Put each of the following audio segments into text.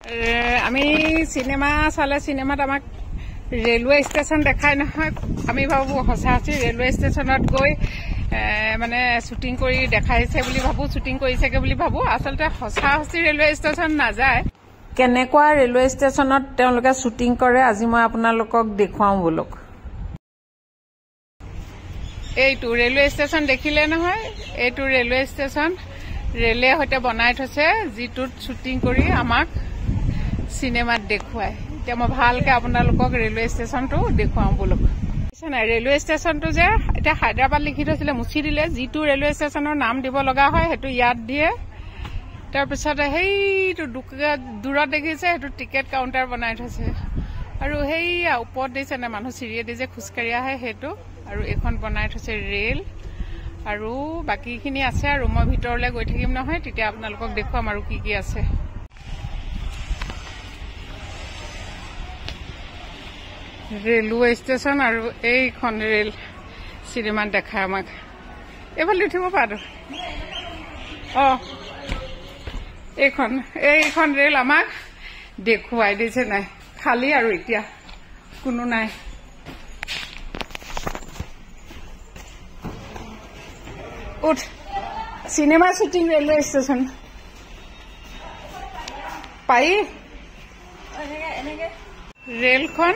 আমি চিনেমা চালে চিনেমাত আমাক ৰেলৱে ষ্টেচন দেখাই নহয় আমি ভাবো সঁচা সঁচি ৰেলৱে ষ্টেচনত গৈ মানে শ্বুটিং কৰি দেখাইছে বুলি ভাবো শ্বুটিং কৰিছেগে বুলি ভাবো আচলতে সঁচা সঁচি ৰেলৱে ষ্টেচন নাযায় কেনেকুৱা ৰেলৱে ষ্টেচনত তেওঁলোকে শ্বুটিং কৰে আজি মই আপোনালোকক দেখুৱাও বোলক এইটো ৰেলৱে ষ্টেচন দেখিলে নহয় এইটো ৰেলৱে ষ্টেচন ৰেলে হতে বনাই থৈছে যিটোত শ্বুটিং কৰি আমাক চিনেমাত দেখুৱাই এতিয়া মই ভালকে আপোনালোকক ৰেলৱে ষ্টেচনটো দেখুৱাও বোলক ৰেলৱে ষ্টেচনটো যে এতিয়া হায়দৰাবাদ লিখি থৈছিলে মুছি দিলে যিটো ৰেলৱে ষ্টেচনৰ নাম দিব লগা হয় সেইটো ইয়াত দিয়ে তাৰপিছত সেইটো দূৰত দেখিছে সেইটো টিকেট কাউণ্টাৰ বনাই থৈছে আৰু সেইয়া ওপৰত দিছে না মানুহ চিৰিয়ে দি যে খোজকাঢ়ি আহে সেইটো আৰু এখন বনাই থৈছে ৰেল আৰু বাকীখিনি আছে আৰু মই ভিতৰলৈ গৈ থাকিম নহয় তেতিয়া আপোনালোকক দেখুৱাম আৰু কি কি আছে ৰেলৱে ষ্টেচন আৰু এইখন ৰেল চিনেমাত দেখাই আমাক এইফালে উঠিব পাৰো এইখন ৰেল আমাক দেখুৱাই দিছে নাই খালী আৰু এতিয়া কোনো নাই উঠ চিনেমা শ্বুটিং ৰেলৱে ষ্টেচন পাই ৰেলখন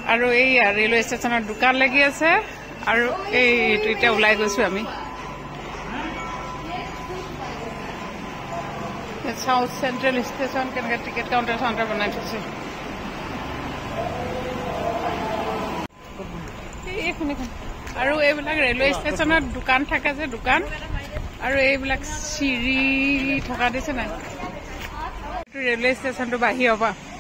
আৰু এইয়া ৰেলৱে ষ্টেচনৰ দোকান লাগি আছে আৰু এইটো এতিয়া ওলাই গৈছো আমি সাউথ চেন্ট্ৰেল ষ্টেচন কেনেকৈ টিকেট কাউণ্টাৰ চাউণ্টাৰ বনাই থৈছে এইখন আৰু এইবিলাক ৰেলৱে ষ্টেচনত দোকান থাকে যে দোকান আৰু এইবিলাক চিৰি থকা দিছে নাই ৰেলৱে ষ্টেচনটো বাহিৰৰ পৰা